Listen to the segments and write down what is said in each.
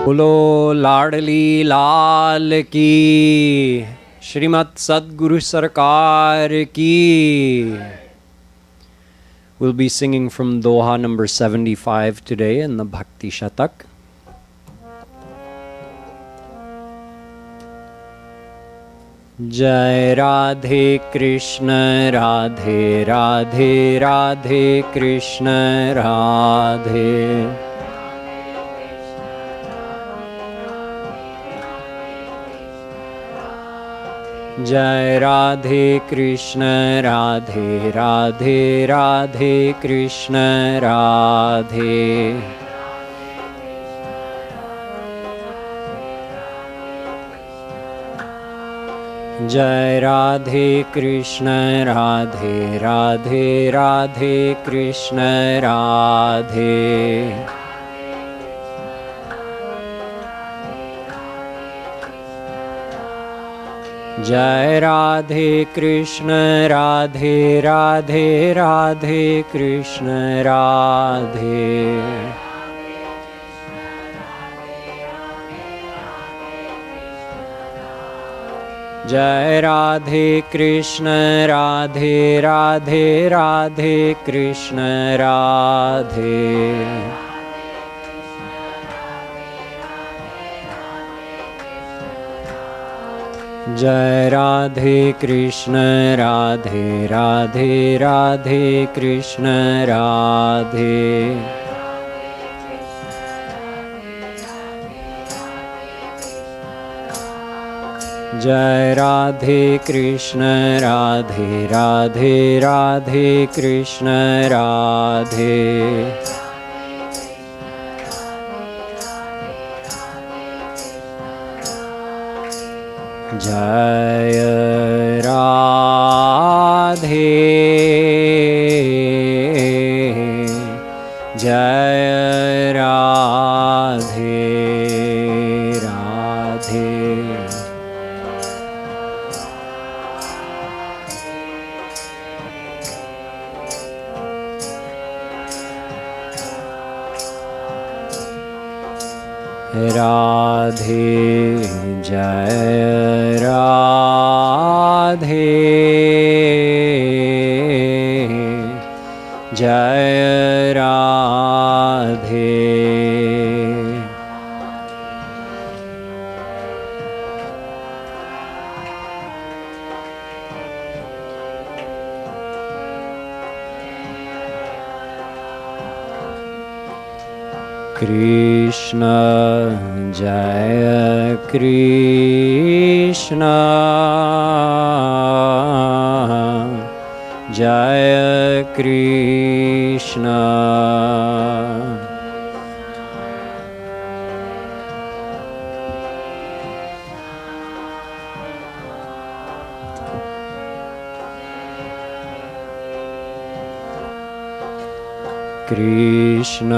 बोलो लाडली लाल की, श्रीमद सद्गुरु सरकार की। We'll be singing from Doha number 75 today in the Bhakti Shatak. जय राधे कृष्ण राधे राधे राधे कृष्ण राधे। जय राधे कृष्ण राधे राधे राधे कृष्ण राधे। जय राधे कृष्ण राधे राधे राधे कृष्ण राधे। जय राधे कृष्ण राधे राधे राधे कृष्ण राधे। जय राधे कृष्ण राधे राधे राधे कृष्ण राधे। जय राधे कृष्ण राधे राधे राधे कृष्ण राधे। जय राधे कृष्ण राधे राधे राधे कृष्ण राधे। जय राधे जय राधे राधे। राधे जय राधे जय राधे। कृष्ण जय कृष्ण जय कृष्ण। कृष्ण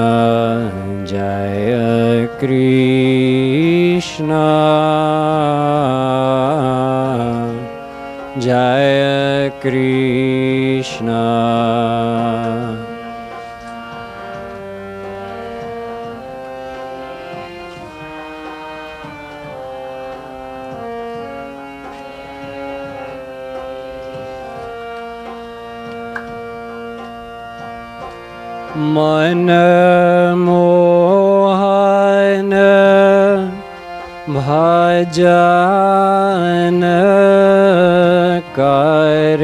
जय कृष्ण जय कृष्ण। मन मोहन भजन कर।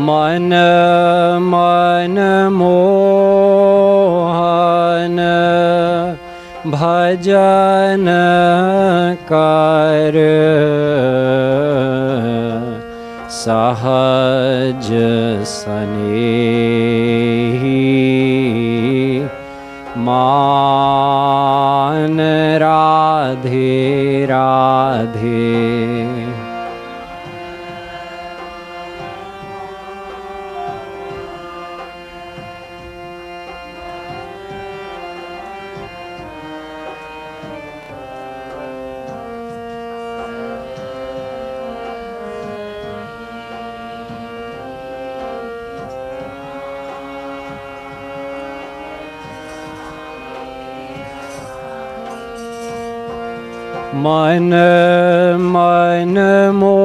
मन मन मोहन भजन कर। सहज स्नेही मान राधे राधे। मन मन मोहन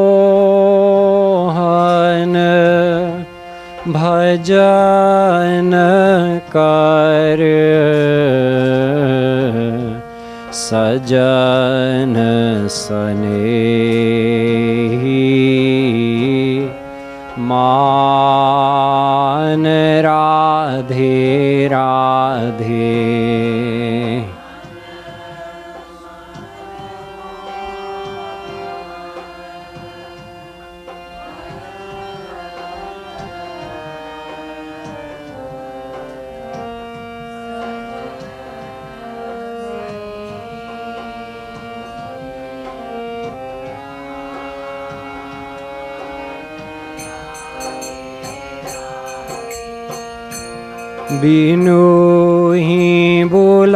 भजन कर सजन सनेही मान राधे राधे। बिनु ही बुलाए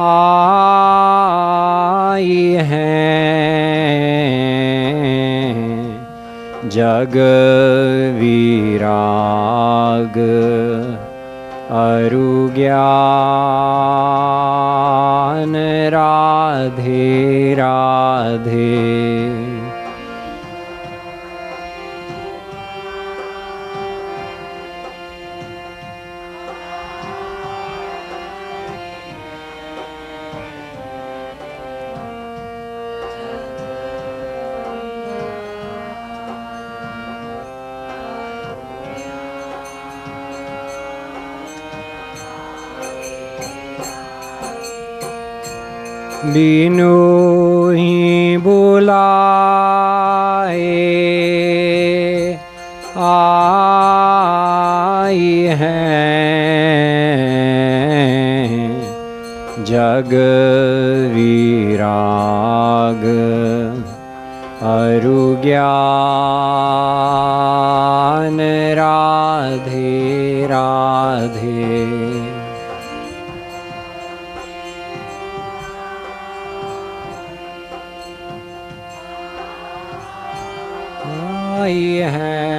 आई हैं जग विराग अरु ज्ञान राधे राधे। बिनु ही बुलाए आई हैं जग विराग अरु ज्ञान राधे राधे। आई हैं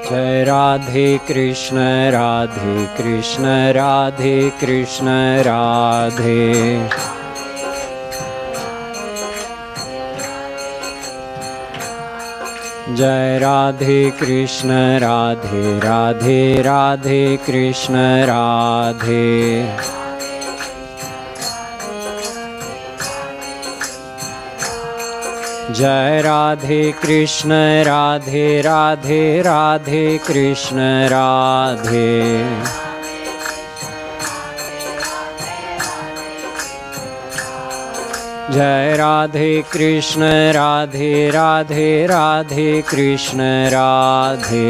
जय राधे कृष्ण राधे कृष्ण राधे कृष्ण राधे। जय राधे कृष्ण राधे राधे राधे कृष्ण राधे। जय राधे कृष्ण राधे राधे राधे कृष्ण राधे। जय राधे कृष्ण राधे राधे राधे कृष्ण राधे।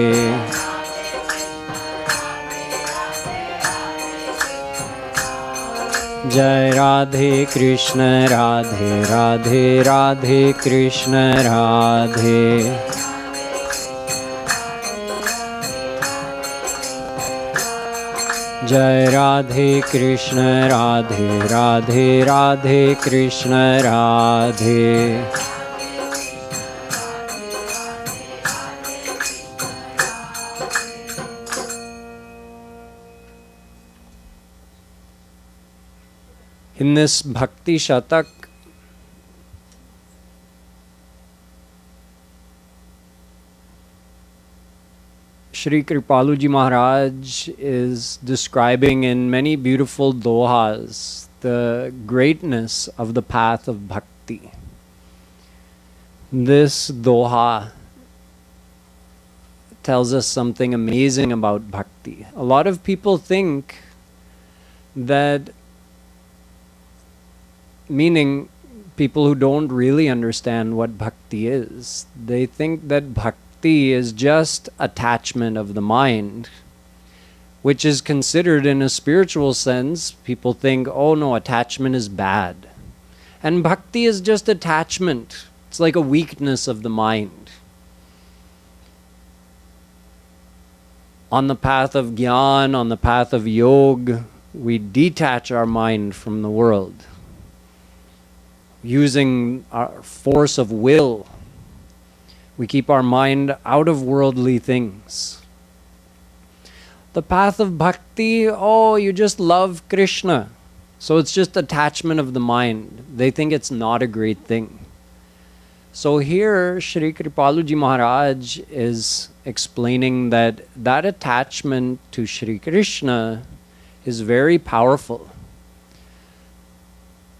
जय राधे कृष्ण राधे राधे राधे कृष्ण राधे। जय Radhe Krishna Radhe Radhe Radhe Krishna Radhe. In this Bhakti Shatak, Shri Kripaluji Maharaj is describing in many beautiful dohas the greatness of the path of bhakti. This doha tells us something amazing about bhakti. A lot of people think that, meaning people who don't really understand what bhakti is, they think that bhakti is just attachment of the mind, which is considered in a spiritual sense. People think, oh no, attachment is bad. And bhakti is just attachment. It's like a weakness of the mind. On the path of Gyan, on the path of Yoga, we detach our mind from the world using our force of will. We keep our mind out of worldly things. The path of bhakti, oh, you just love Krishna. So it's just attachment of the mind. They think it's not a great thing. So here, Shri Kripaluji Maharaj is explaining that that attachment to Shri Krishna is very powerful.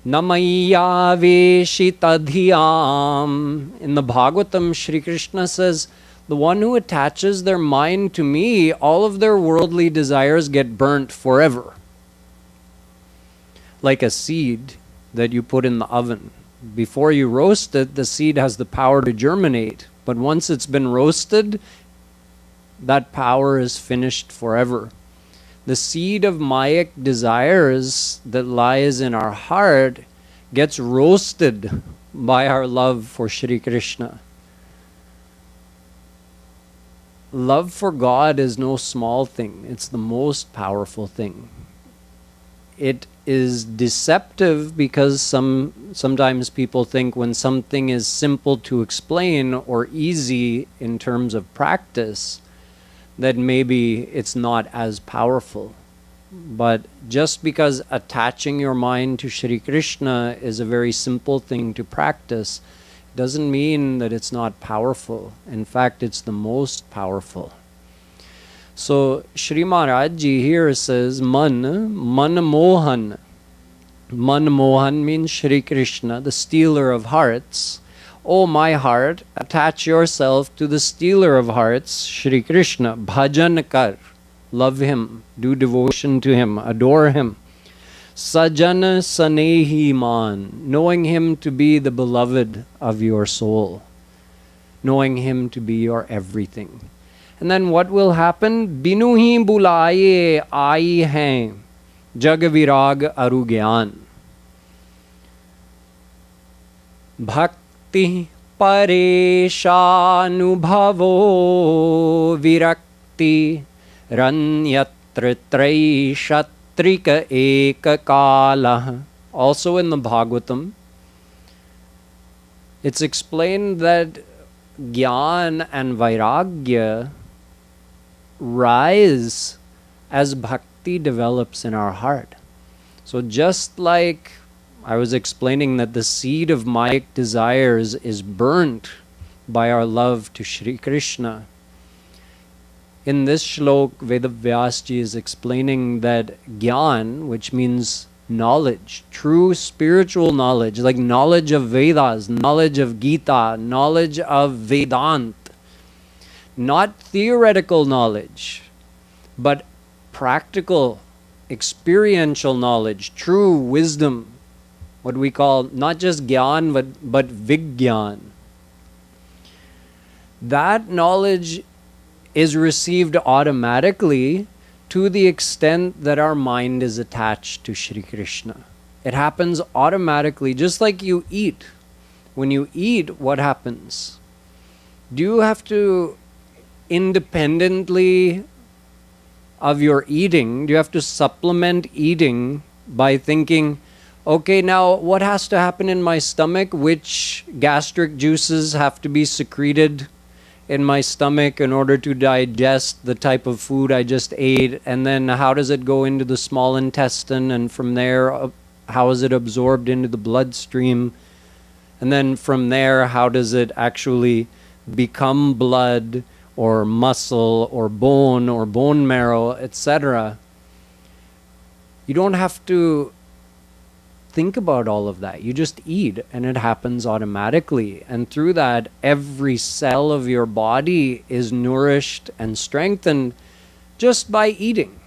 Namaya veshitadhyam. In the Bhagavatam, Shri Krishna says, the one who attaches their mind to me, all of their worldly desires get burnt forever. Like a seed that you put in the oven. Before you roast it, the seed has the power to germinate. But once it's been roasted, that power is finished forever. The seed of Mayic desires that lies in our heart gets roasted by our love for Shri Krishna. Love for God is no small thing. It's the most powerful thing. It is deceptive because sometimes people think when something is simple to explain or easy in terms of practice, that maybe it's not as powerful. But just because attaching your mind to Shri Krishna is a very simple thing to practice, doesn't mean that it's not powerful. In fact, it's the most powerful. So Shri Maharaj Ji here says, Man Mohan. Man Mohan means Shri Krishna, the stealer of hearts. O my heart, attach yourself to the stealer of hearts, Shri Krishna. Bhajan kar. Love him, do devotion to him, adore him. Sajana sanehi man. Knowing him to be the beloved of your soul. Knowing him to be your everything. And then what will happen? Binu hi bulaye aayi hain, jag virag aru gyan. Bhakti pareshanubhavo virakti ranyatra traishatrika ekakala. Also in the Bhagavatam, it's explained that Gyan and Vairagya rise as bhakti develops in our heart. So just like I was explaining that the seed of Mayic desires is burnt by our love to Shri Krishna, in this shlok, Vedavyasji is explaining that Gyan, which means knowledge, true spiritual knowledge, like knowledge of Vedas, knowledge of Gita, knowledge of Vedant, not theoretical knowledge, but practical, experiential knowledge, true wisdom, what we call not just Gyan, but Vigyan. That knowledge is received automatically to the extent that our mind is attached to Shri Krishna. It happens automatically, just like you eat. When you eat, what happens? Do you have to, independently of your eating, do you have to supplement eating by thinking, okay, now what has to happen in my stomach? Which gastric juices have to be secreted in my stomach in order to digest the type of food I just ate? And then how does it go into the small intestine? And from there, how is it absorbed into the bloodstream? And then from there, how does it actually become blood or muscle or bone marrow, etc.? You don't have to think about all of that. You just eat and it happens automatically. And through that, every cell of your body is nourished and strengthened just by eating.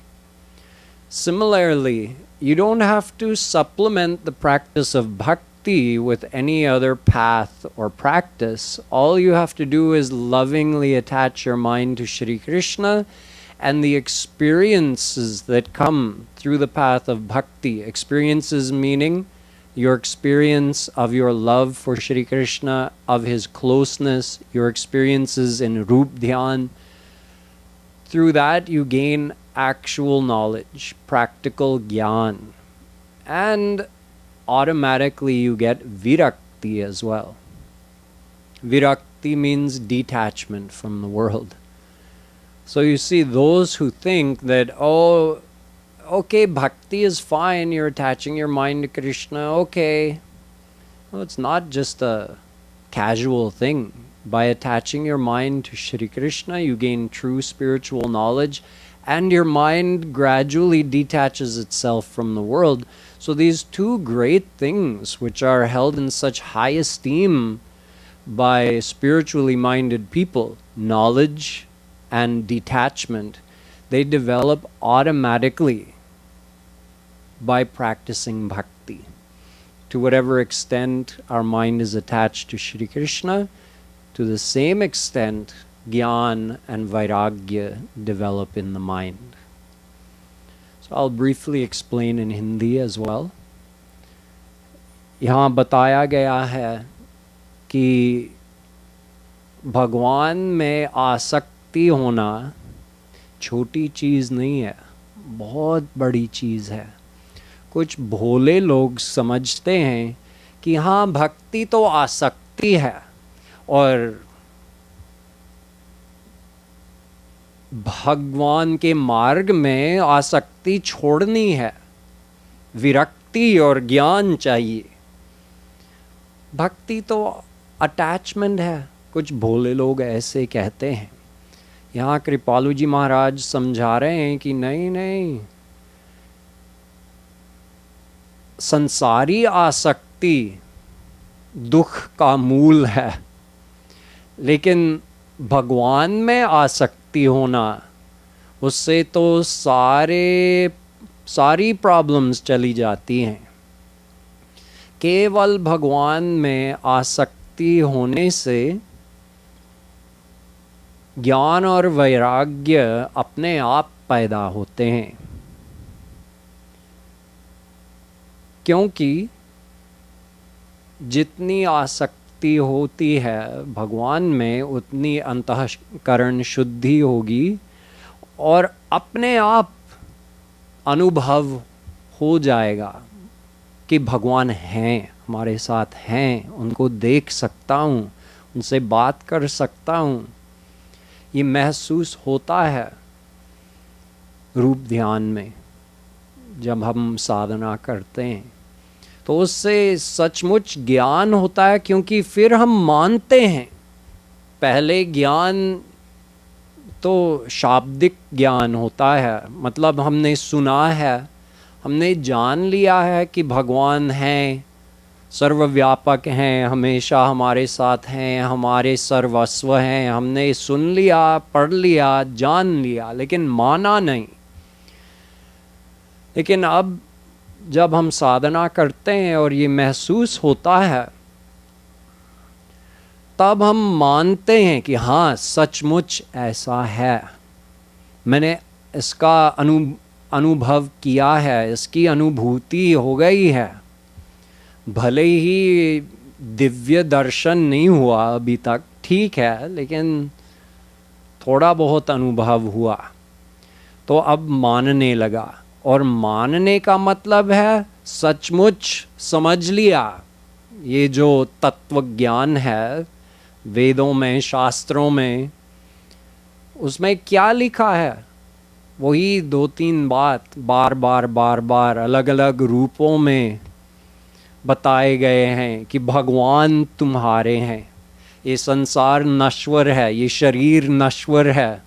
Similarly, you don't have to supplement the practice of bhakti with any other path or practice. All you have to do is lovingly attach your mind to Shri Krishna, and the experiences that come through the path of bhakti, experiences meaning your experience of your love for Shri Krishna, of his closeness, your experiences in Rup Dhyan. Through that you gain actual knowledge, practical gyan, and automatically you get virakti as well. Virakti means detachment from the world. So you see, those who think that, oh, okay, bhakti is fine, you're attaching your mind to Krishna, okay. Well, it's not just a casual thing. By attaching your mind to Shri Krishna, you gain true spiritual knowledge, and your mind gradually detaches itself from the world. So these two great things, which are held in such high esteem by spiritually minded people, knowledge and detachment, they develop automatically by practicing bhakti. To whatever extent our mind is attached to Shri Krishna, to the same extent Gyan and Vairagya develop in the mind. So I'll briefly explain in Hindi as well. यहाँ बताया गया है कि भगवान में आसक्ति होना छोटी चीज़ नहीं है, बहुत बड़ी चीज़ है. कुछ भोले लोग समझते हैं कि हाँ, भक्ति तो आसक्ति है और भगवान के मार्ग में आसक्ति छोड़नी है, विरक्ति और ज्ञान चाहिए. भक्ति तो अटैचमेंट है, कुछ भोले लोग ऐसे कहते हैं. यहाँ कृपालु जी महाराज समझा रहे हैं कि नहीं नहीं, संसारी आसक्ति दुख का मूल है, लेकिन भगवान में आसक्ति होना, उससे तो सारी प्रॉब्लम्स चली जाती हैं. केवल भगवान में आसक्ति होने से ज्ञान और वैराग्य अपने आप पैदा होते हैं. क्योंकि जितनी आसक्ति होती है भगवान में, उतनी अंतःकरण शुद्धि होगी और अपने आप अनुभव हो जाएगा कि भगवान हैं, हमारे साथ हैं, उनको देख सकता हूँ, उनसे बात कर सकता हूँ. ये महसूस होता है रूप ध्यान में जब हम साधना करते हैं, तो उससे सचमुच ज्ञान होता है. क्योंकि फिर हम मानते हैं. पहले ज्ञान तो शाब्दिक ज्ञान होता है, मतलब हमने सुना है, हमने जान लिया है कि भगवान हैं, सर्वव्यापक हैं, हमेशा हमारे साथ हैं, हमारे सर्वस्व हैं. हमने सुन लिया, पढ़ लिया, जान लिया, लेकिन माना नहीं. लेकिन अब जब हम साधना करते हैं और ये महसूस होता है, तब हम मानते हैं कि हाँ, सचमुच ऐसा है. मैंने इसका अनुभव किया है, इसकी अनुभूति हो गई है. भले ही दिव्य दर्शन नहीं हुआ अभी तक, ठीक है, लेकिन थोड़ा बहुत अनुभव हुआ, तो अब मानने लगा. और मानने का मतलब है सचमुच समझ लिया. ये जो तत्व ज्ञान है वेदों में, शास्त्रों में, उसमें क्या लिखा है, वही 2-3 बात बार बार अलग अलग रूपों में बताए गए हैं कि भगवान तुम्हारे हैं. ये संसार नश्वर है, ये शरीर नश्वर है,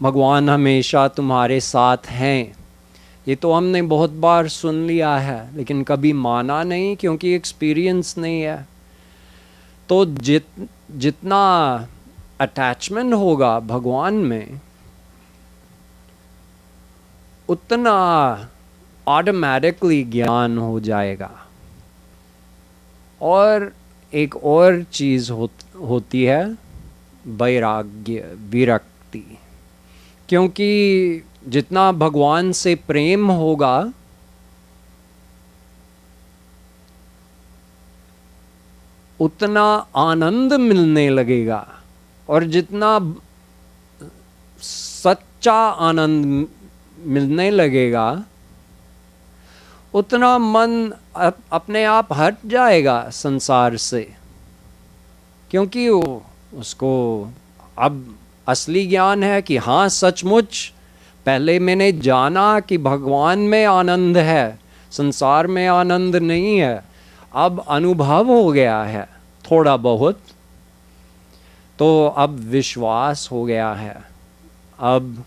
भगवान हमेशा तुम्हारे साथ हैं. ये तो हमने बहुत बार सुन लिया है, लेकिन कभी माना नहीं, क्योंकि एक्सपीरियंस नहीं है. तो जितना अटैचमेंट होगा भगवान में, उतना ऑटोमेटिकली ज्ञान हो जाएगा. और एक और चीज़ होती है वैराग्य, विरक्ति. क्योंकि जितना भगवान से प्रेम होगा, उतना आनंद मिलने लगेगा. और जितना सच्चा आनंद मिलने लगेगा उतना मन अपने आप हट जाएगा संसार से, क्योंकि उसको अब असली ज्ञान है कि हाँ सचमुच पहले मैंने जाना कि भगवान में आनंद है, संसार में आनंद नहीं है। अब अनुभव हो गया है थोड़ा बहुत, तो अब विश्वास हो गया है। अब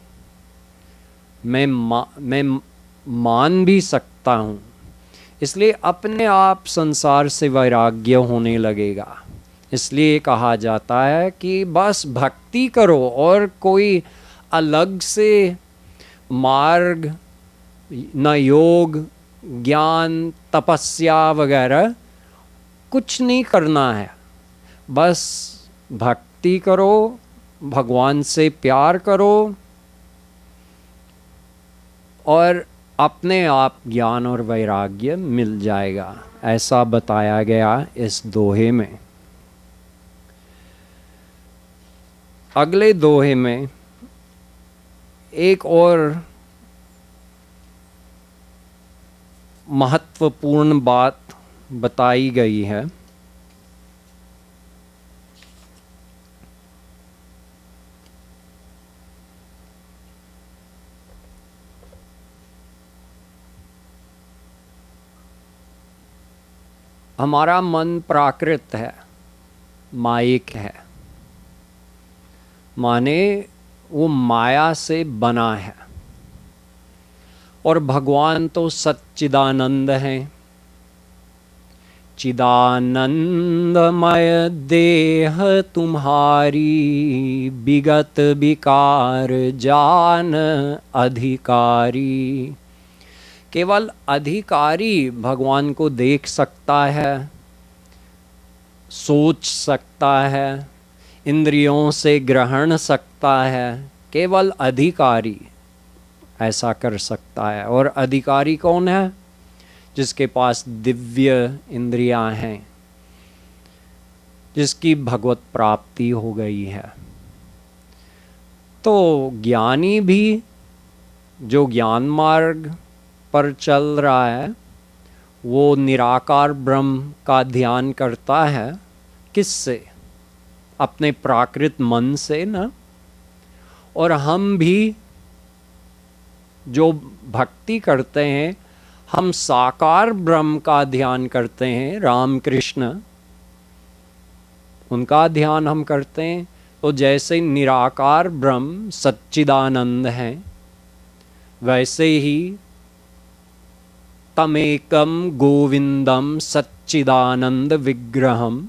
मैं मान भी सकता हूँ, इसलिए अपने आप संसार से वैराग्य होने लगेगा। इसलिए कहा जाता है कि बस भक्ति करो और कोई अलग से मार्ग न योग ज्ञान तपस्या वगैरह कुछ नहीं करना है। बस भक्ति करो, भगवान से प्यार करो और अपने आप ज्ञान और वैराग्य मिल जाएगा, ऐसा बताया गया इस दोहे में। अगले दोहे में एक और महत्वपूर्ण बात बताई गई है। हमारा मन प्राकृत है, मायिक है, माने वो माया से बना है, और भगवान तो सच्चिदानंद हैं। चिदानंदमय देह तुम्हारी, विगत विकार जान अधिकारी। केवल अधिकारी भगवान को देख सकता है, सोच सकता है, इंद्रियों से ग्रहण सकता है। केवल अधिकारी ऐसा कर सकता है। और अधिकारी कौन है? जिसके पास दिव्य इंद्रियां हैं, जिसकी भगवत प्राप्ति हो गई है। तो ज्ञानी भी जो ज्ञान मार्ग पर चल रहा है, वो निराकार ब्रह्म का ध्यान करता है। किससे? अपने प्राकृत मन से ना। और हम भी जो भक्ति करते हैं, हम साकार ब्रह्म का ध्यान करते हैं, राम कृष्ण, उनका ध्यान हम करते हैं। तो जैसे निराकार ब्रह्म सच्चिदानंद हैं, वैसे ही तमेकम गोविंदम सच्चिदानंद विग्रहम,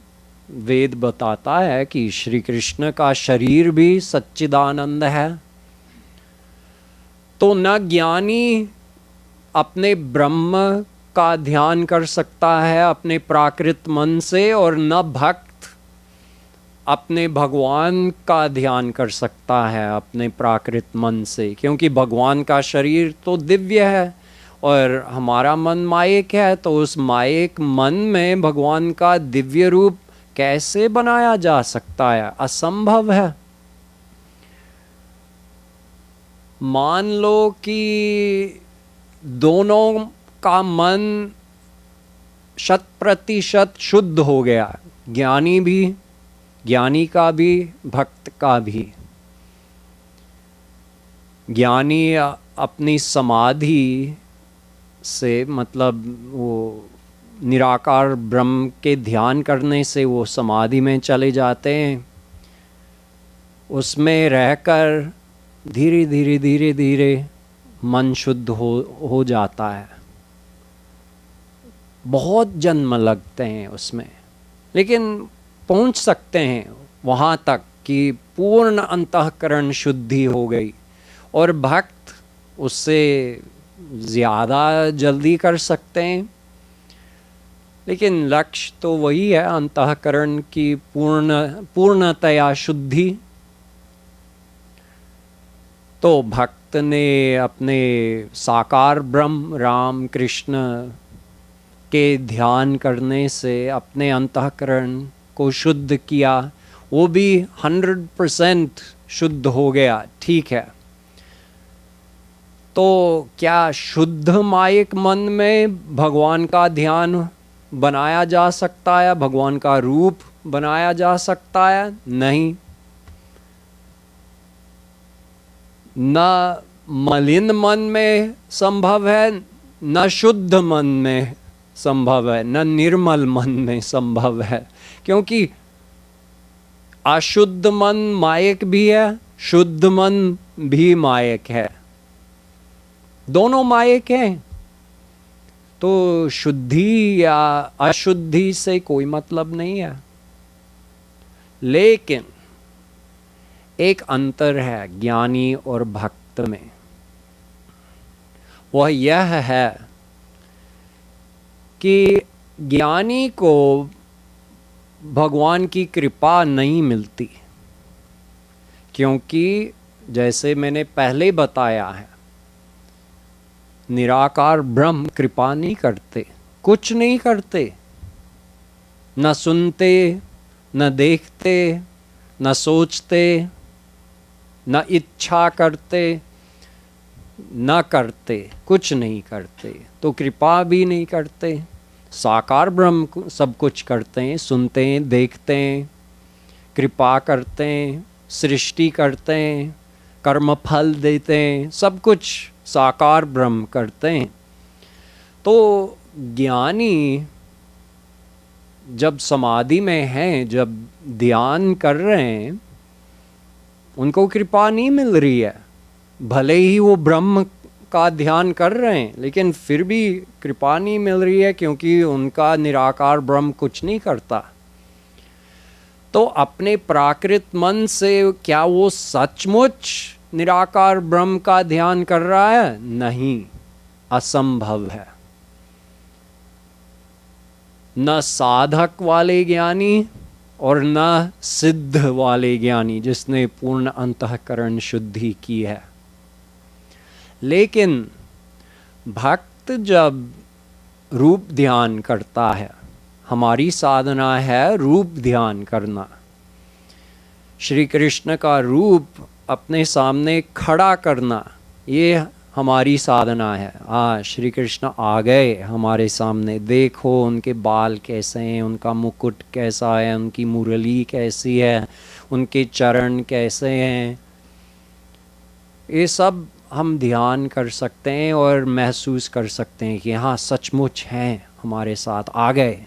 वेद बताता है कि श्री कृष्ण का शरीर भी सच्चिदानंद है। तो न ज्ञानी अपने ब्रह्म का ध्यान कर सकता है अपने प्राकृत मन से, और न भक्त अपने भगवान का ध्यान कर सकता है अपने प्राकृत मन से, क्योंकि भगवान का शरीर तो दिव्य है और हमारा मन मायिक है। तो उस मायिक मन में भगवान का दिव्य रूप कैसे बनाया जा सकता है? असंभव है। मान लो कि दोनों का मन 100% शुद्ध हो गया, ज्ञानी भी, ज्ञानी का भी, भक्त का भी। ज्ञानी अपनी समाधि से, मतलब वो निराकार ब्रह्म के ध्यान करने से वो समाधि में चले जाते हैं। उसमें रहकर धीरे धीरे धीरे धीरे मन शुद्ध हो जाता है। बहुत जन्म लगते हैं उसमें, लेकिन पहुंच सकते हैं वहाँ तक कि पूर्ण अंतःकरण शुद्धि हो गई। और भक्त उससे ज़्यादा जल्दी कर सकते हैं, लेकिन लक्ष्य तो वही है, अंतःकरण की पूर्णतया शुद्धि। तो भक्त ने अपने साकार ब्रह्म राम कृष्ण के ध्यान करने से अपने अंतःकरण को शुद्ध किया। वो भी 100% शुद्ध हो गया, ठीक है। तो क्या शुद्ध मायिक मन में भगवान का ध्यान बनाया जा सकता है, भगवान का रूप बनाया जा सकता है? नहीं। न मलिन मन में संभव है, न शुद्ध मन में संभव है, न निर्मल मन में संभव है, क्योंकि अशुद्ध मन मायक भी है, शुद्ध मन भी मायक है, दोनों मायक हैं। तो शुद्धि या अशुद्धि से कोई मतलब नहीं है। लेकिन एक अंतर है ज्ञानी और भक्त में, वह यह है कि ज्ञानी को भगवान की कृपा नहीं मिलती, क्योंकि जैसे मैंने पहले बताया है, निराकार ब्रह्म कृपा नहीं करते, कुछ नहीं करते, न सुनते, न देखते, न सोचते, न इच्छा करते, न करते, कुछ नहीं करते, तो कृपा भी नहीं करते। साकार ब्रह्म सब कुछ करते हैं, सुनते हैं, देखते हैं, कृपा करते हैं, सृष्टि करते हैं, कर्म फल देते हैं, सब कुछ साकार ब्रह्म करते हैं। तो ज्ञानी जब समाधि में हैं, जब ध्यान कर रहे हैं, उनको कृपा नहीं मिल रही है, भले ही वो ब्रह्म का ध्यान कर रहे हैं, लेकिन फिर भी कृपा नहीं मिल रही है, क्योंकि उनका निराकार ब्रह्म कुछ नहीं करता। तो अपने प्राकृत मन से क्या वो सचमुच निराकार ब्रह्म का ध्यान कर रहा है? नहीं, असंभव है। न साधक वाले ज्ञानी और न सिद्ध वाले ज्ञानी जिसने पूर्ण अंतःकरण शुद्धि की है। लेकिन भक्त जब रूप ध्यान करता है, हमारी साधना है रूप ध्यान करना, श्री कृष्ण का रूप अपने सामने खड़ा करना, ये हमारी साधना है। श्री कृष्ण आ गए हमारे सामने, देखो उनके बाल कैसे हैं, उनका मुकुट कैसा है, उनकी मुरली कैसी है, उनके चरण कैसे हैं, ये सब हम ध्यान कर सकते हैं और महसूस कर सकते हैं कि हाँ सचमुच हैं, हमारे साथ आ गए।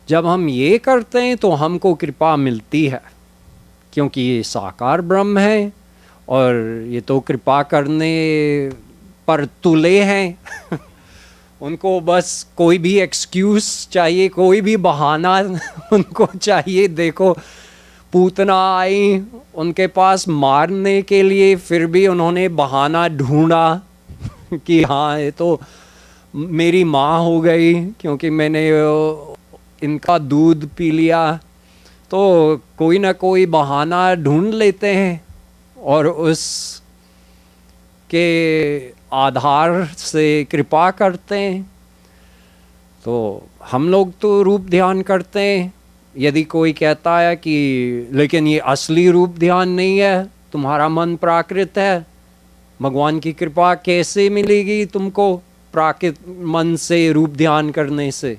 जब हम ये करते हैं तो हमको कृपा मिलती है, क्योंकि ये साकार ब्रह्म है और ये तो कृपा करने पर तुले हैं उनको बस कोई भी एक्सक्यूज चाहिए, कोई भी बहाना उनको चाहिए। देखो पूतना आई उनके पास मारने के लिए, फिर भी उन्होंने बहाना ढूंढा कि हाँ ये तो मेरी माँ हो गई, क्योंकि मैंने इनका दूध पी लिया। तो कोई ना कोई बहाना ढूंढ लेते हैं और उस के आधार से कृपा करते हैं। तो हम लोग तो रूप ध्यान करते हैं। यदि कोई कहता है कि लेकिन ये असली रूप ध्यान नहीं है, तुम्हारा मन प्राकृत है, भगवान की कृपा कैसे मिलेगी तुमको प्राकृत मन से रूप ध्यान करने से?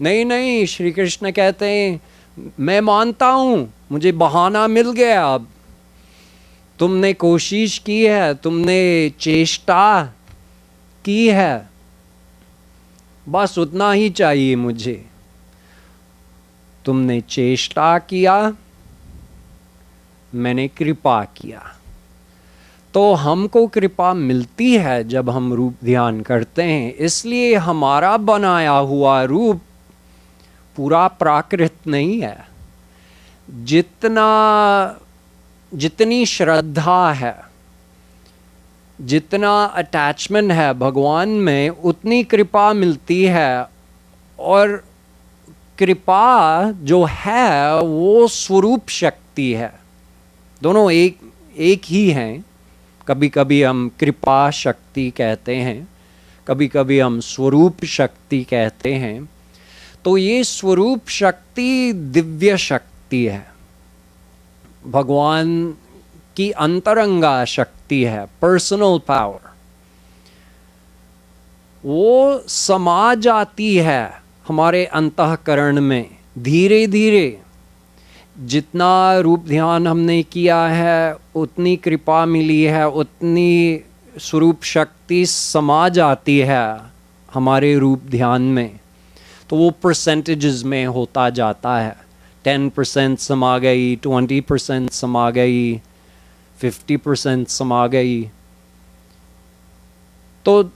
नहीं नहीं, श्री कृष्ण कहते हैं मैं मानता हूँ, मुझे बहाना मिल गया। अब तुमने कोशिश की है, तुमने चेष्टा की है, बस उतना ही चाहिए मुझे। तुमने चेष्टा किया, मैंने कृपा किया। तो हमको कृपा मिलती है जब हम रूप ध्यान करते हैं। इसलिए हमारा बनाया हुआ रूप पूरा प्राकृत नहीं है। जितनी श्रद्धा है, जितना अटैचमेंट है भगवान में, उतनी कृपा मिलती है। और कृपा जो है वो स्वरूप शक्ति है, दोनों एक ही हैं। कभी कभी हम कृपा शक्ति कहते हैं, कभी कभी हम स्वरूप शक्ति कहते हैं। तो ये स्वरूप शक्ति दिव्य शक्ति है। भगवान की अंतरंगा शक्ति है, पर्सनल पावर, वो समा जाती है हमारे अंतःकरण में धीरे धीरे। जितना रूप ध्यान हमने किया है, उतनी कृपा मिली है, उतनी स्वरूप शक्ति समा जाती है हमारे रूप ध्यान में। तो वो परसेंटेजेस में होता जाता है, 10% समा गई, 20% समा गई, 50% समा गई। तो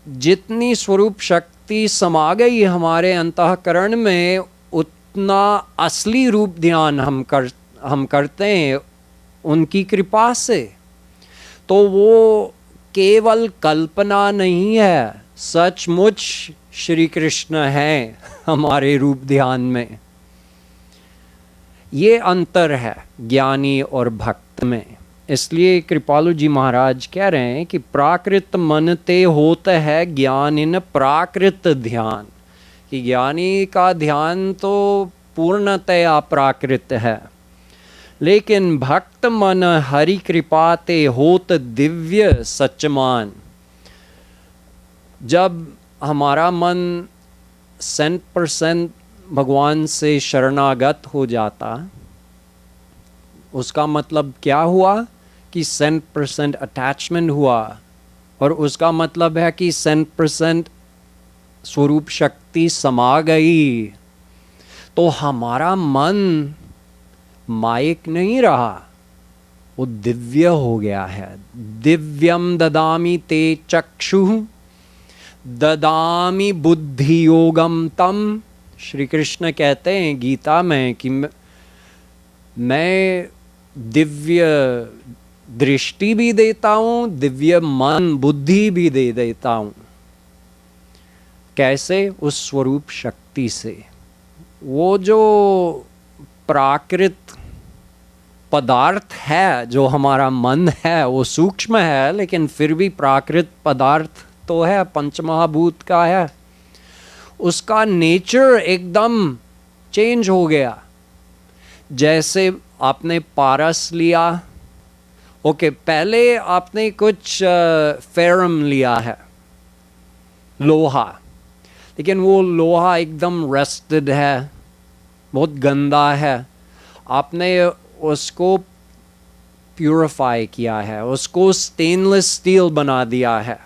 जितनी स्वरूप शक्ति समा गई हमारे अंतःकरण में, उतना असली रूप ध्यान हम करते हैं उनकी कृपा से। तो वो केवल कल्पना नहीं है, सचमुच श्री कृष्ण हैं हमारे रूप ध्यान में। ये अंतर है ज्ञानी और भक्त में। इसलिए कृपालु जी महाराज कह रहे हैं कि प्राकृत मन ते होत है ज्ञान इन प्राकृत ध्यान, कि ज्ञानी का ध्यान तो पूर्णतया प्राकृत है, लेकिन भक्त मन हरि कृपा ते होत दिव्य सचमान। जब हमारा मन 100% भगवान से शरणागत हो जाता, उसका मतलब क्या हुआ कि 100% अटैचमेंट हुआ, और उसका मतलब है कि 100% स्वरूप शक्ति समा गई। तो हमारा मन माइक नहीं रहा, वो दिव्य हो गया है। दिव्यम ददामि ते चक्षुः ददामि बुद्धि योगम तम। श्री कृष्ण कहते हैं गीता में कि मैं दिव्य दृष्टि भी देता हूँ, दिव्य मन बुद्धि भी दे देता हूँ। कैसे? उस स्वरूप शक्ति से। वो जो प्राकृत पदार्थ है, जो हमारा मन है, वो सूक्ष्म है, लेकिन फिर भी प्राकृत पदार्थ तो है, पंचमहाभूत का है। उसका नेचर एकदम चेंज हो गया। जैसे आपने पारस लिया, ओके, पहले आपने कुछ फेरम लिया है, लोहा, लेकिन वो लोहा एकदम रस्टेड है, बहुत गंदा है। आपने उसको प्यूरिफाई किया है, उसको स्टेनलेस स्टील बना दिया है,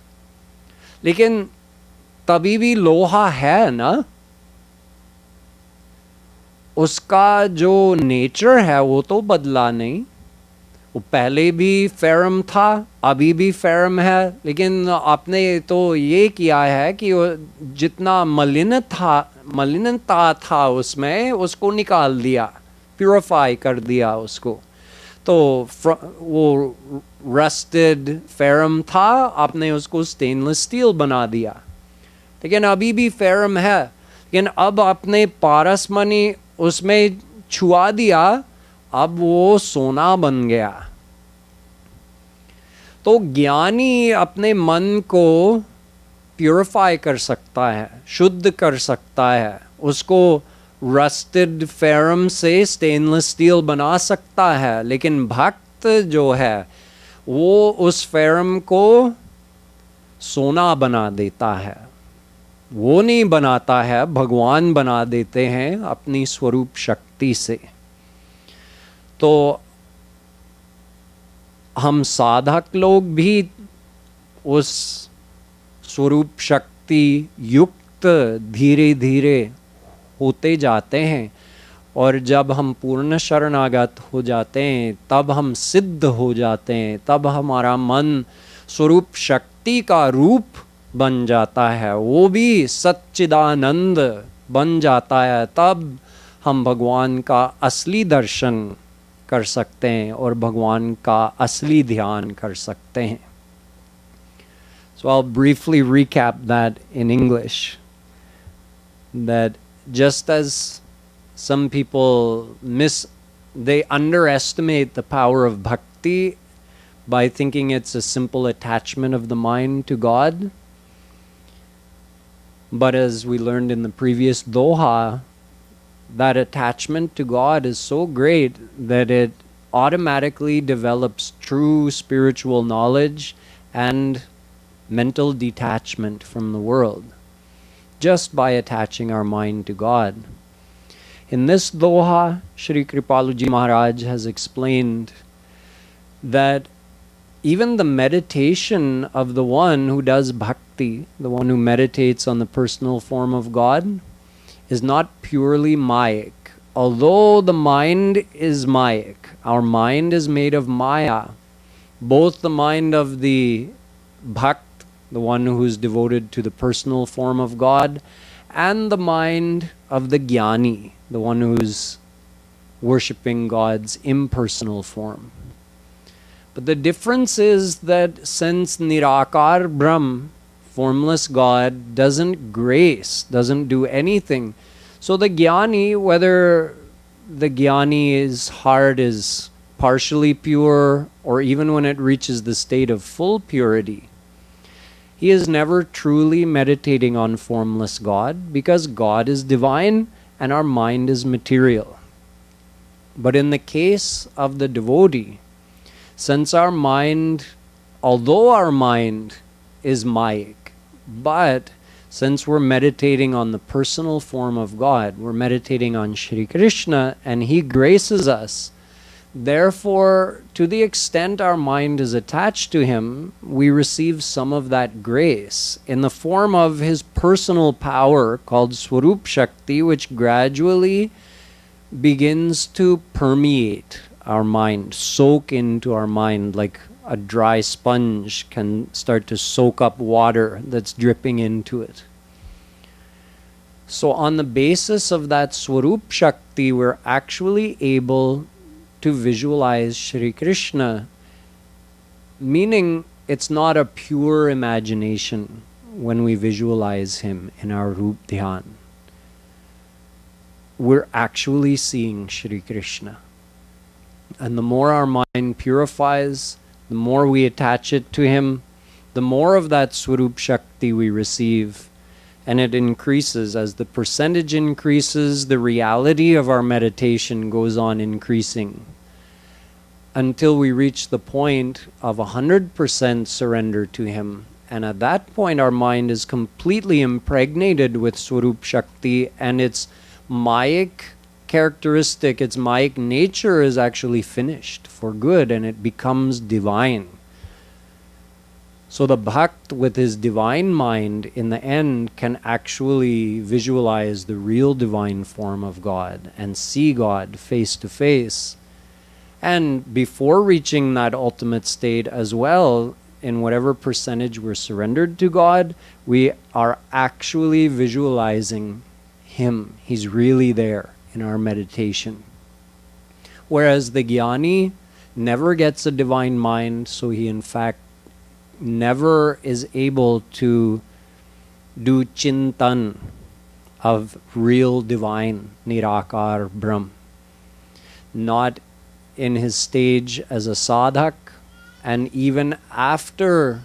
लेकिन तभी भी लोहा है ना। उसका जो नेचर है वो तो बदला नहीं। वो पहले भी फेरम था, अभी भी फेरम है, लेकिन आपने तो ये किया है कि जितना मलिनता था उसमें, उसको निकाल दिया, प्यूरिफाई कर दिया उसको। तो वो रस्टेड फेरम था, आपने उसको स्टेनलेस स्टील बना दिया, लेकिन अभी भी फेरम है। लेकिन अब आपने पारस मणि उसमें छुआ दिया, अब वो सोना बन गया। तो ज्ञानी अपने मन को प्यूरिफाई कर सकता है, शुद्ध कर सकता है, उसको रस्टेड फेरम से स्टेनलेस स्टील बना सकता है। लेकिन भक्त जो है वो उस फेरम को सोना बना देता है। वो नहीं बनाता है, भगवान बना देते हैं अपनी स्वरूप शक्ति से। तो हम साधक लोग भी उस स्वरूप शक्ति युक्त धीरे धीरे होते जाते हैं, और जब हम पूर्ण शरणागत हो जाते हैं, तब हम सिद्ध हो जाते हैं, तब हमारा मन स्वरूप शक्ति का रूप बन जाता है, वो भी सच्चिदानंद बन जाता है। तब हम भगवान का असली दर्शन कर सकते हैं और भगवान का असली ध्यान कर सकते हैं। So I'll briefly recap that in English, that just as some people they underestimate the power of bhakti by thinking it's a simple attachment of the mind to God, but as we learned in the previous doha, that attachment to God is so great that it automatically develops true spiritual knowledge and mental detachment from the world, just by attaching our mind to God. In this doha, Shri Kripaluji Maharaj has explained that even the meditation of the one who does bhakti, the one who meditates on the personal form of God, is not purely mayic. Although the mind is mayic, our mind is made of maya, both the mind of the bhakt, the one who is devoted to the personal form of God, and the mind of the jnani, the one who is worshipping God's impersonal form. But the difference is that since Nirakar Brahm, formless God, doesn't grace, doesn't do anything, so the jnani, whether the jnani's heart is partially pure or even when it reaches the state of full purity, he is never truly meditating on formless God, because God is divine and our mind is material. But in the case of the devotee, since our mind, although our mind is mayic, but since we're meditating on the personal form of God, we're meditating on Shri Krishna and He graces us. Therefore, to the extent our mind is attached to Him, we receive some of that grace in the form of His personal power called Swarup Shakti, which gradually begins to permeate our mind, soak into our mind like a dry sponge can start to soak up water that's dripping into it. So on the basis of that Swarup Shakti, we're actually able to visualize Shri Krishna, meaning it's not a pure imagination when we visualize Him in our Rup Dhyan. We're actually seeing Shri Krishna. And the more our mind purifies, the more we attach it to Him, the more of that Swarup Shakti we receive. And it increases. As the percentage increases, the reality of our meditation goes on increasing until we reach the point of 100% surrender to Him. And at that point, our mind is completely impregnated with Swarup Shakti, and its mayic characteristic, its mayic nature is actually finished for good, and it becomes divine. So the bhakt with his divine mind in the end can actually visualize the real divine form of God and see God face to face. And before reaching that ultimate state as well, in whatever percentage we're surrendered to God, we are actually visualizing Him. He's really there in our meditation. Whereas the jnani never gets a divine mind, so he in fact never is able to do chintan of real divine Nirakar Brahm. Not in his stage as a sadhak, and even after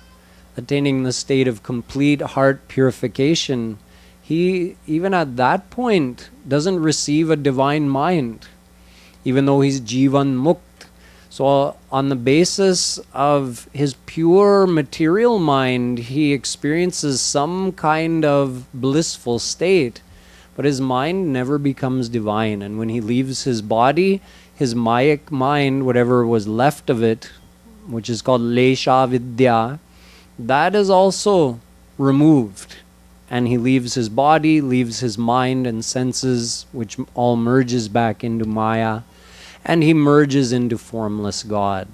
attaining the state of complete heart purification, he, even at that point, doesn't receive a divine mind, even though he's Jivan Mukt. So on the basis of his pure material mind, he experiences some kind of blissful state, but his mind never becomes divine. And when he leaves his body, his mayic mind, whatever was left of it, which is called Lesha Vidya, that is also removed. And he leaves his body, leaves his mind and senses, which all merges back into Maya, and he merges into formless God.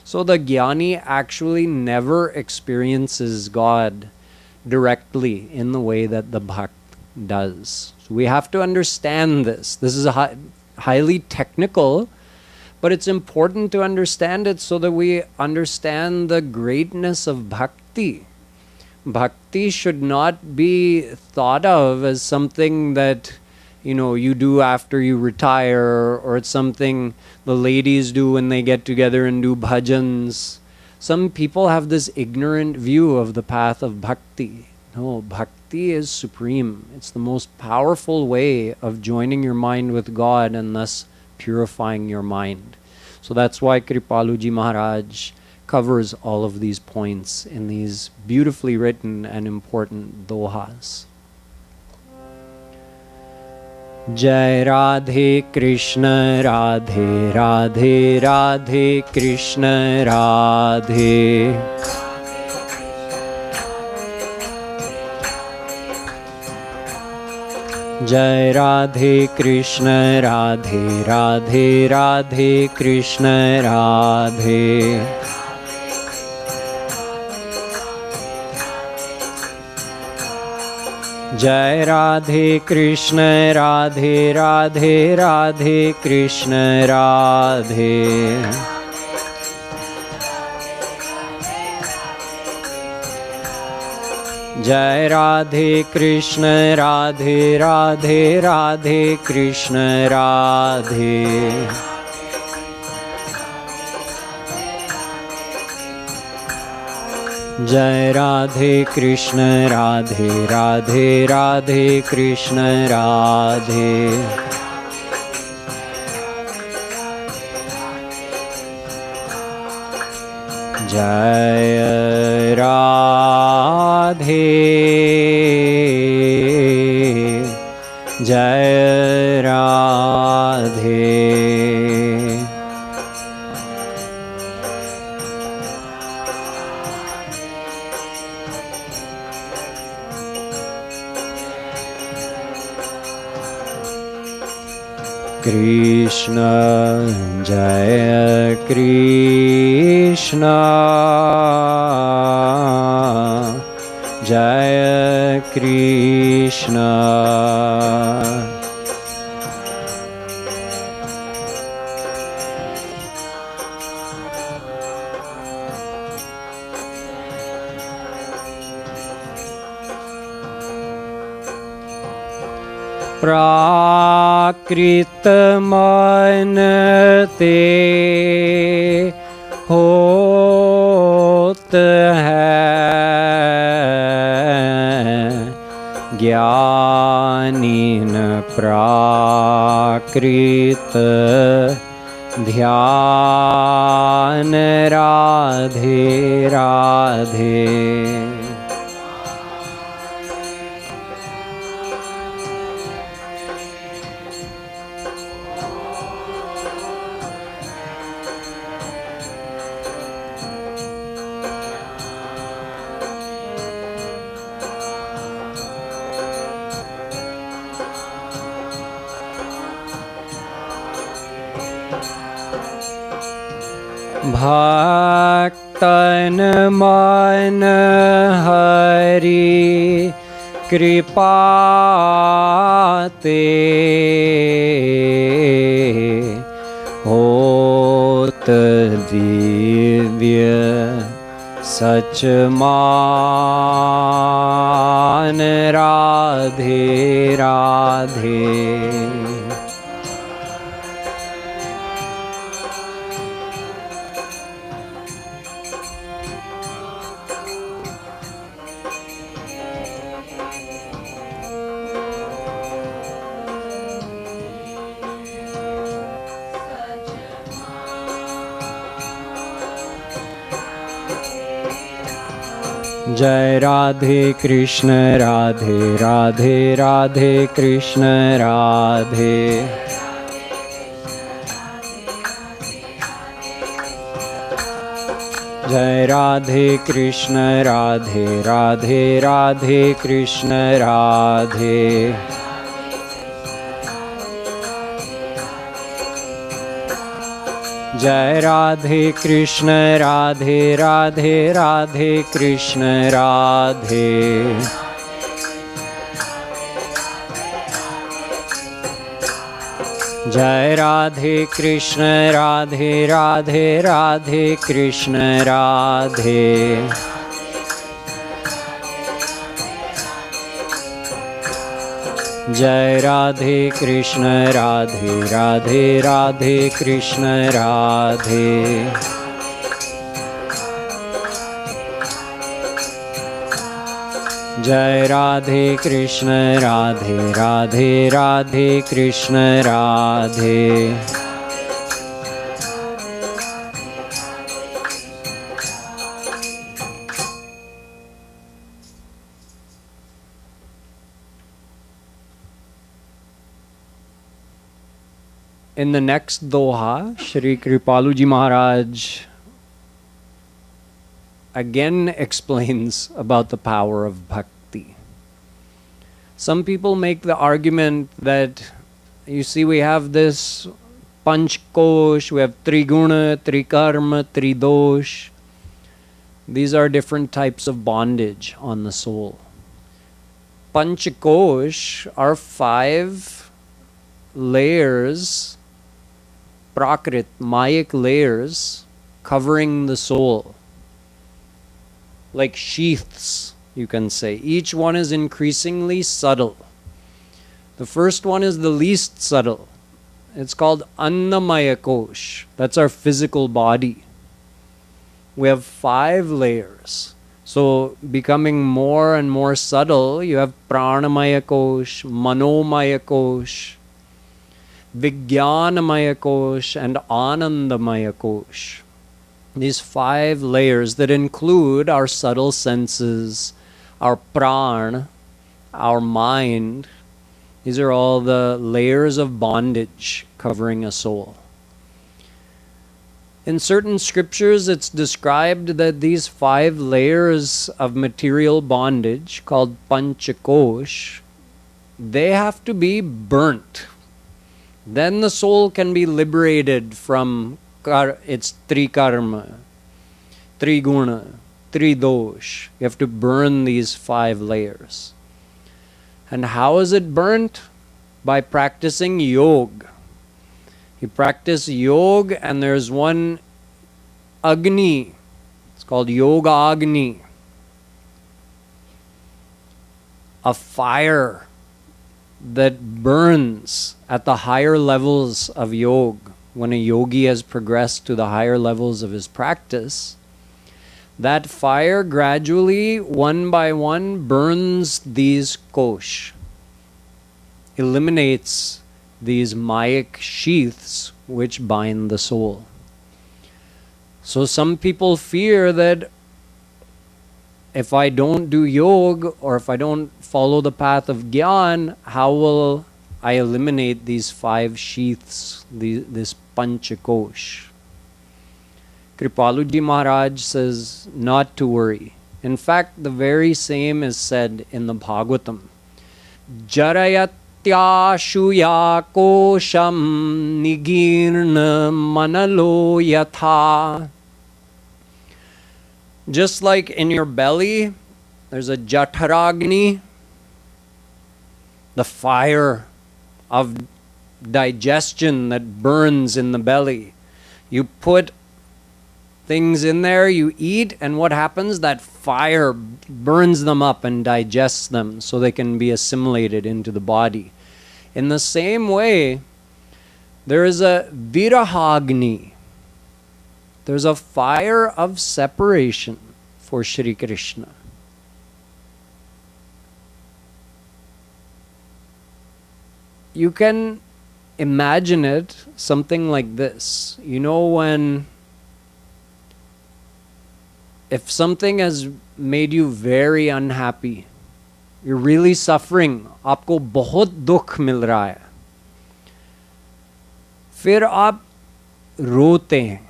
So the jnani actually never experiences God directly in the way that the bhakt does. So we have to understand this. This is highly technical, but it's important to understand it so that we understand the greatness of bhakti. Bhakti should not be thought of as something that, you know, you do after you retire, or it's something the ladies do when they get together and do bhajans. Some people have this ignorant view of the path of bhakti. No, bhakti is supreme. It's the most powerful way of joining your mind with God and thus purifying your mind. So that's why Kripaluji Maharaj covers all of these points in these beautifully written and important dohas. Jai Radhe Krishna Radhe Radhe Radhe Krishna Radhe. Jai Radhe Krishna Radhe Radhe Radhe Krishna Radhe. Jai Radhe Krishna Radhe Radhe Radhe Krishna Radhe. Jai Radhe Krishna Radhe Radhe Radhe Krishna Radhe. Jai Radhe Krishna Radhe Radhe Radhe Krishna Radhe. Jai Radhe Jai Radhe. Krishna Jaya Krishna Jaya Krishna. प्राकृत मन ते होत है, ज्ञानीन प्राकृत ध्यान राधे राधे. भक्तन मन हरि कृपाते होत दिव्य सच मान राधे राधे. जय राधे कृष्ण राधे राधे राधे कृष्ण राधे. जय राधे कृष्ण राधे राधे राधे कृष्ण राधे. जय राधे कृष्ण राधे राधे राधे कृष्ण राधे. जय राधे कृष्ण राधे राधे राधे कृष्ण राधे. जय राधे कृष्ण राधे राधे राधे कृष्ण राधे. जय Radhe Krishna Radhe Radhe Radhe Krishna Radhe. In the next doha, Shri Kripaluji Maharaj again explains about the power of bhakti. Some people make the argument that, you see, we have this panchkosh, we have triguna, trikarma, tridosh. These are different types of bondage on the soul. Panchkosh are 5 layers, prakrit, mayic layers, covering the soul. Like sheaths, you can say. Each one is increasingly subtle. The first one is the least subtle. It's called Annamaya Kosh. That's our physical body. We have 5 layers. So becoming more and more subtle, you have Pranamaya Kosh, Manomaya Kosh, Vijnanamaya Kosh, and Anandamaya Kosh. These 5 layers that include our subtle senses, our pran, our mind. These are all the layers of bondage covering a soul. In certain scriptures, it's described that these 5 layers of material bondage, called panchakosh, they have to be burnt. Then the soul can be liberated from its trikarma, triguna, tridosh. You have to burn these 5 layers. And how is it burnt? By practicing yoga. You practice yoga, and there's one agni. It's called yoga agni. A fire that burns at the higher levels of yoga. When a yogi has progressed to the higher levels of his practice, that fire gradually, one by one, burns these kosh, eliminates these mayic sheaths which bind the soul. So some people fear that if I don't do yoga, or if I don't follow the path of Gyan, how will I eliminate these 5 sheaths, this panchakosh? Kripaluji Maharaj says not to worry. In fact, the very same is said in the Bhagavatam. Jarayat Shuya kosham nigirna manalo yatha. Just like in your belly, there's a jataragni, the fire of digestion that burns in the belly. You put things in there, you eat, and what happens? That fire burns them up and digests them so they can be assimilated into the body. In the same way, there is a virahagni. There's a fire of separation for Shri Krishna. You can imagine it something like this. You know, when if something has made you very unhappy, you're really suffering, आपको बहुत दुख मिल रहा है, फिर आप रोते हैं,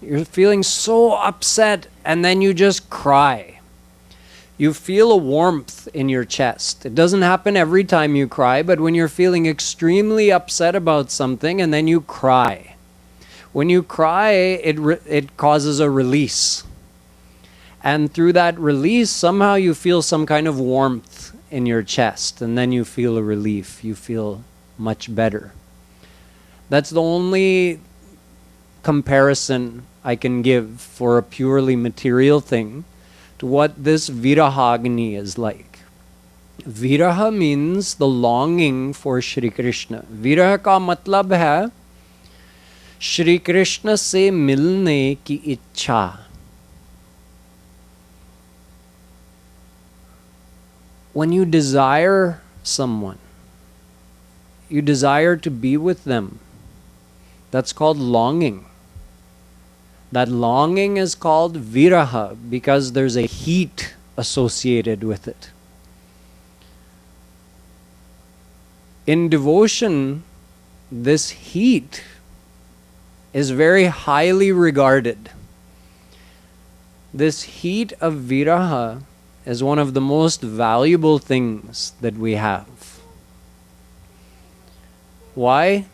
you're feeling so upset, and then you just cry. You feel a warmth in your chest. It doesn't happen every time you cry, but when you're feeling extremely upset about something and then you cry, when you cry, it causes a release. And through that release, somehow you feel some kind of warmth in your chest, and then you feel a relief. You feel much better. That's the only comparison I can give for a purely material thing to what this virahagni is like. Viraha means the longing for Shri Krishna. Viraha ka matlab hai Shri Krishna se milne ki ichha. When you desire someone, you desire to be with them. That's called longing. That longing is called viraha because there's a heat associated with it. In devotion, this heat is very highly regarded. This heat of viraha is one of the most valuable things that we have. Why?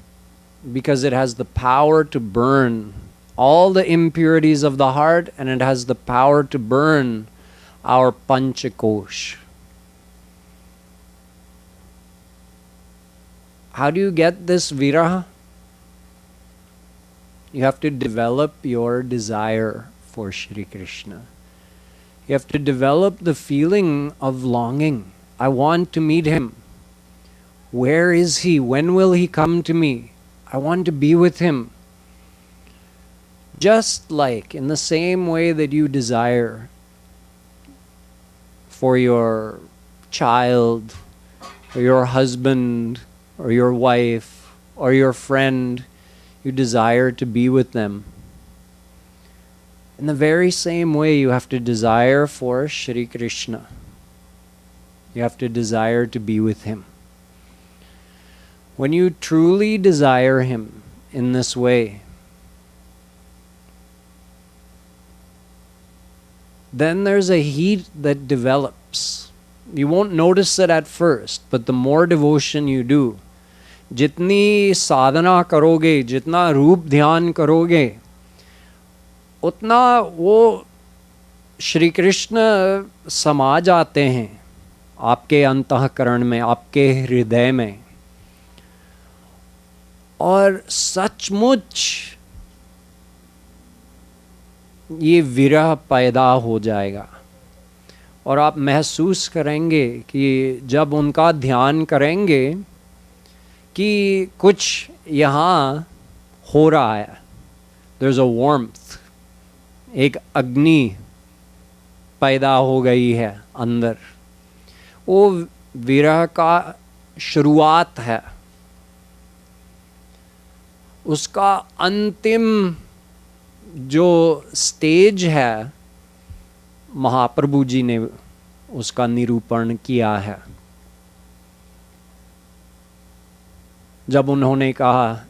Because it has the power to burn all the impurities of the heart, and it has the power to burn our panchakosh. How do you get this viraha? You have to develop your desire for Shri Krishna. You have to develop the feeling of longing. I want to meet him. Where is he? When will he come to me? I want to be with him. Just like in the same way that you desire for your child, or your husband, or your wife, or your friend, you desire to be with them. In the very same way, you have to desire for Shri Krishna. You have to desire to be with him. When you truly desire him in this way, then there's a heat that develops. You won't notice it at first, but the more devotion you do, जितनी साधना करोगे, जितना रूप ध्यान करोगे, उतना वो श्री कृष्ण समा जाते हैं आपके अंतःकरण में, आपके हृदय में, और सचमुच ये विरह पैदा हो जाएगा। और आप महसूस करेंगे कि जब उनका ध्यान करेंगे कि कुछ यहाँ हो रहा है, there's a warmth, एक अग्नि पैदा हो गई है अंदर, वो विरह का शुरुआत है। उसका अंतिम जो स्टेज है, महाप्रभु जी ने उसका निरूपण किया है, जब उन्होंने कहा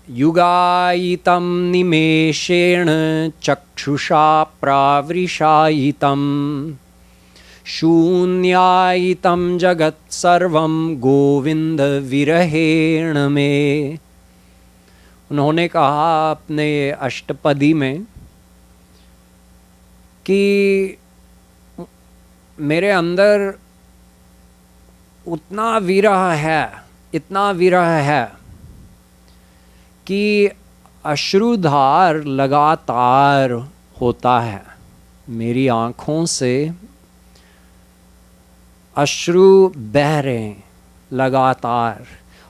युगायितं निमेषेण चक्षुषा प्रावृषायितं शून्यायितं जगत् सर्वं गोविंद विरहेण में। उन्होंने कहा अपने अष्टपदी में कि मेरे अंदर उतना विरह है, इतना विरह है कि अश्रुधार लगातार होता है। मेरी आँखों से अश्रु बह रहे हैं लगातार,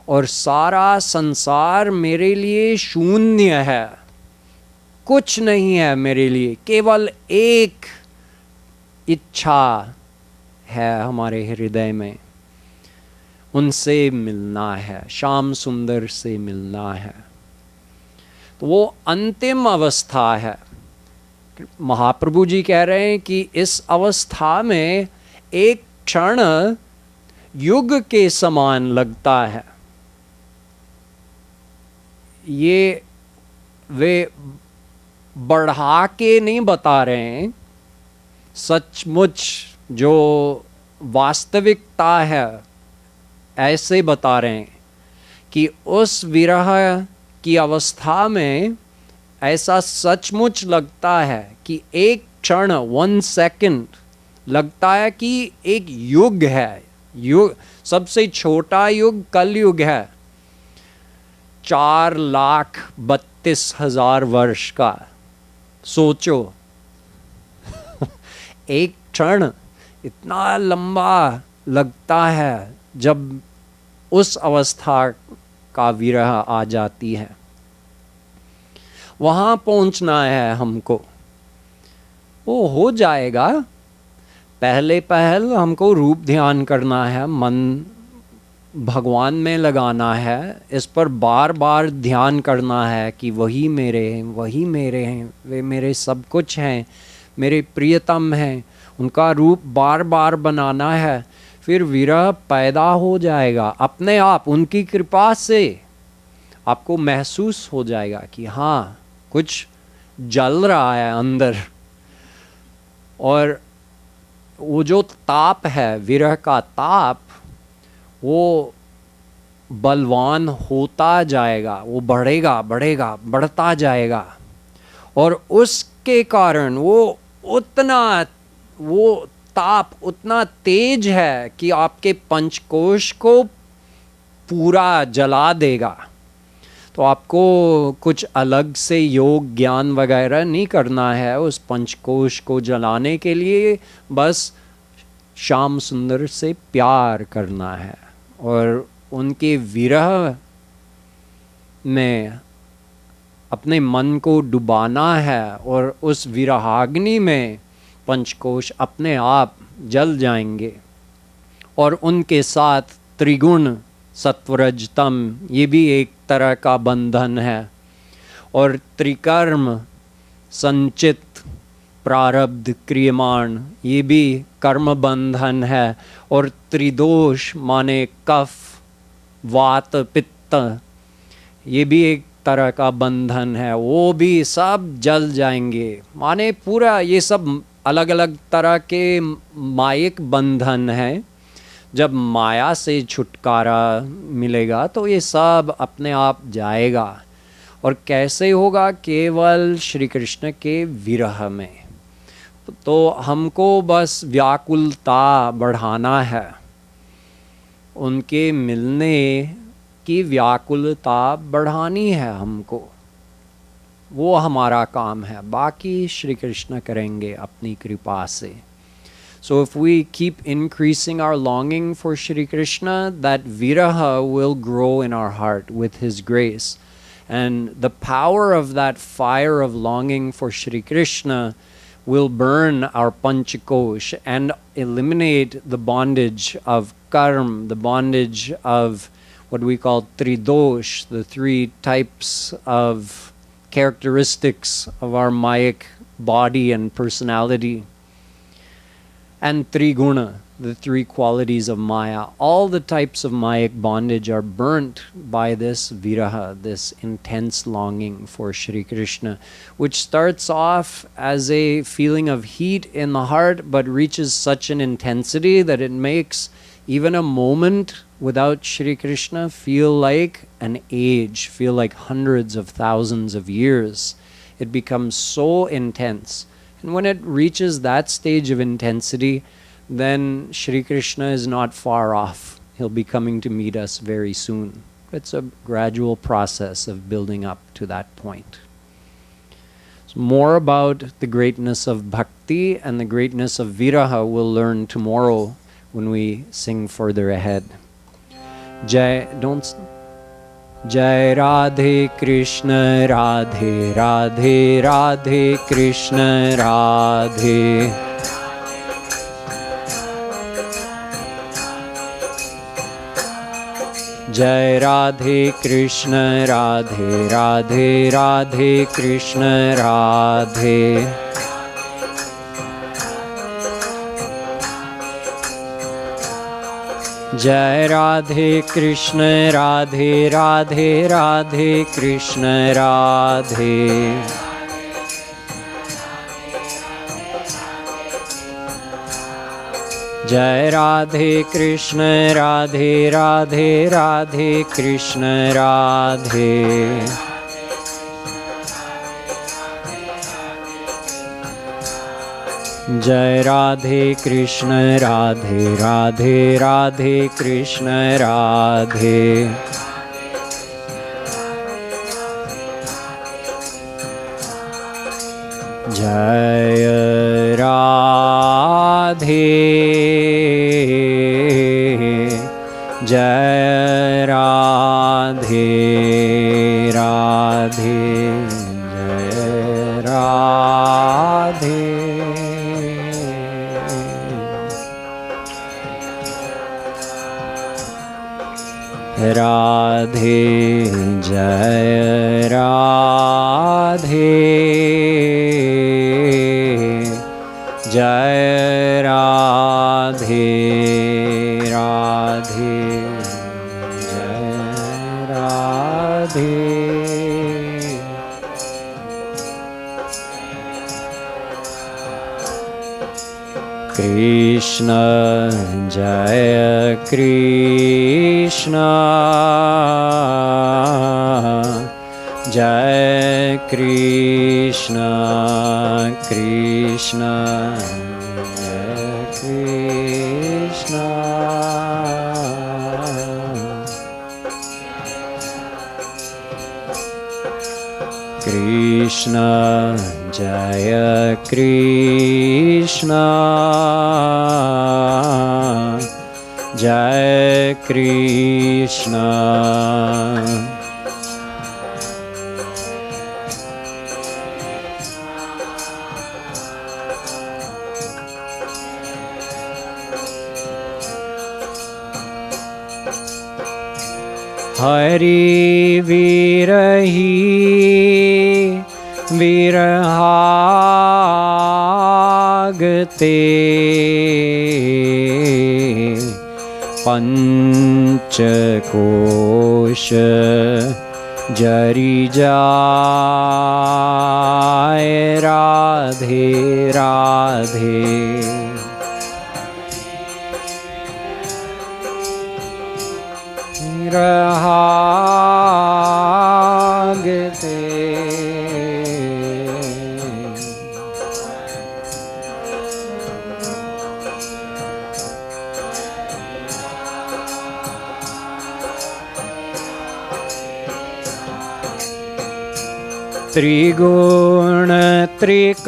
और सारा संसार मेरे लिए शून्य है, कुछ नहीं है मेरे लिए, केवल एक इच्छा है हमारे हृदय में, उनसे मिलना है, श्याम सुंदर से मिलना है। तो वो अंतिम अवस्था है। महाप्रभु जी कह रहे हैं कि इस अवस्था में एक क्षण युग के समान लगता है। ये वे बढ़ा के नहीं बता रहे हैं, सचमुच जो वास्तविकता है ऐसे बता रहे हैं कि उस विरह की अवस्था में ऐसा सचमुच लगता है कि एक क्षण, 1 सेकंड लगता है कि एक युग है। युग, सबसे छोटा युग कलयुग है, 4,32,000 वर्ष का। सोचो एक क्षण इतना लंबा लगता है जब उस अवस्था का विरह आ जाती है। वहाँ पहुँचना है हमको, वो हो जाएगा। पहले पहल हमको रूप ध्यान करना है, मन भगवान में लगाना है, इस पर बार बार ध्यान करना है कि वही मेरे हैं, वही मेरे हैं, वे मेरे सब कुछ हैं, मेरे प्रियतम हैं, उनका रूप बार बार बनाना है। फिर विरह पैदा हो जाएगा अपने आप, उनकी कृपा से आपको महसूस हो जाएगा कि हाँ कुछ जल रहा है अंदर, और वो जो ताप है, विरह का ताप, वो बलवान होता जाएगा, वो बढ़ेगा बढ़ेगा बढ़ता जाएगा, और उसके कारण वो ताप उतना तेज है कि आपके पंचकोश को पूरा जला देगा। तो आपको कुछ अलग से योग ज्ञान वगैरह नहीं करना है उस पंचकोश को जलाने के लिए, बस श्याम सुंदर से प्यार करना है और उनके विरह में अपने मन को डुबाना है, और उस विरहाग्नि में पंचकोश अपने आप जल जाएंगे। और उनके साथ त्रिगुण सत्वरज तम, ये भी एक तरह का बंधन है, और त्रिकर्म संचित प्रारब्ध क्रियमाण, ये भी कर्म बंधन है, और त्रिदोष माने कफ वात पित्त, ये भी एक तरह का बंधन है, वो भी सब जल जाएंगे। माने पूरा ये सब अलग अलग तरह के मायिक बंधन है। जब माया से छुटकारा मिलेगा तो ये सब अपने आप जाएगा। और कैसे होगा? केवल श्री कृष्ण के विरह में। तो हमको बस व्याकुलता बढ़ाना है, उनके मिलने की व्याकुलता बढ़ानी है हमको, वो हमारा काम है, बाकी श्री कृष्ण करेंगे अपनी कृपा से। So if we keep increasing our longing for Shri Krishna, that viraha will grow in our heart with His grace. And the power of that fire of longing for Shri Krishna will burn our panchakosh and eliminate the bondage of karma, the bondage of what we call tridosh, the three types of characteristics of our mayic body and personality. And triguna, the three qualities of Maya. All the types of Mayic bondage are burnt by this viraha, this intense longing for Shri Krishna, which starts off as a feeling of heat in the heart, but reaches such an intensity that it makes even a moment without Shri Krishna feel like an age, feel like hundreds of thousands of years. It becomes so intense. And when it reaches that stage of intensity, then Shri Krishna is not far off. He'll be coming to meet us very soon. It's a gradual process of building up to that point. So more about the greatness of bhakti and the greatness of viraha we'll learn tomorrow when we sing further ahead. Jai Radhe Krishna Radhe Radhe Radhe Krishna Radhe. Jai Radhe Krishna Radhe Radhe Radhe Krishna Radhe. Jai Radhe Krishna Radhe Radhe Radhe Krishna Radhe. Jai Radhe Krishna Radhe Radhe Radhe Krishna Radhe. Jai Radhe Krishna Radhe Radhe Radhe Krishna Radhe. Jai Radhe, Jai Radhe, Radhe, Jai Radhe. Radhe, Jai Radhe, Jai Radhe, Radhe, Jai Radhe. Krishna जय कृष्ण जय कृष्ण कृष्ण जय कृष्ण कृष्ण जय कृष्ण जय कृष्ण हरि विरही विरहागते पंचकोश जरि जाय राधे राधे विरहागते त्रिगुण त्रिकर्म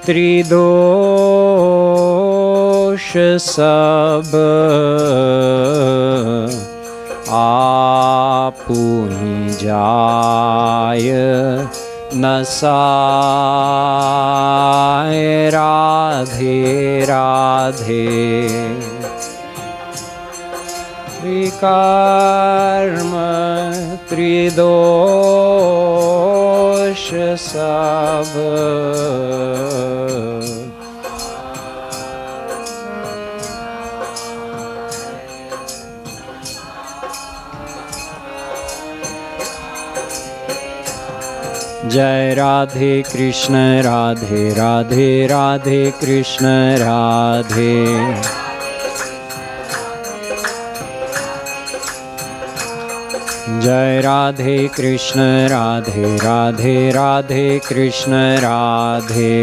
त्रिदोष सब आपु ही जाय नसाय राधे राधे त्रिकर्म त्रिदोष सब जय राधे कृष्ण राधे राधे राधे कृष्ण राधे जय राधे कृष्ण राधे राधे राधे कृष्ण राधे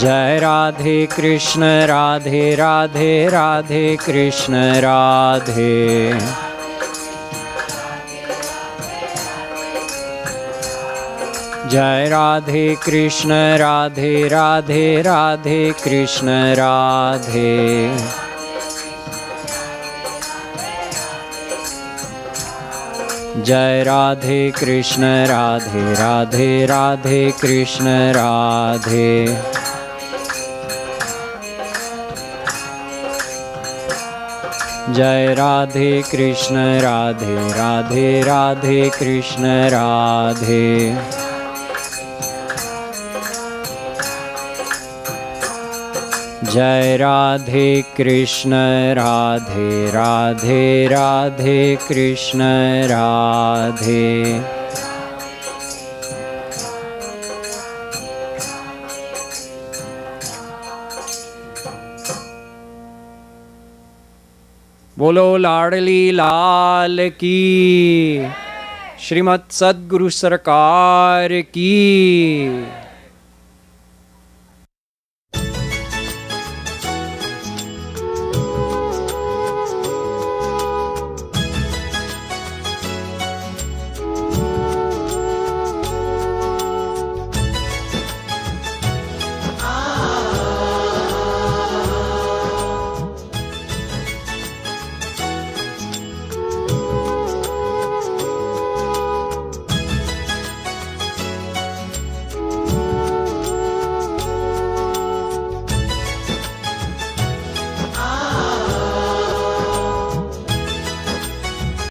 जय राधे कृष्ण राधे राधे राधे कृष्ण राधे जय राधे कृष्ण राधे राधे राधे कृष्ण राधे जय राधे कृष्ण राधे राधे राधे कृष्ण राधे जय राधे कृष्ण राधे राधे राधे कृष्ण राधे जय राधे कृष्ण राधे राधे राधे कृष्ण राधे बोलो लाडली लाल की श्रीमद् सद्गुरु सरकार की।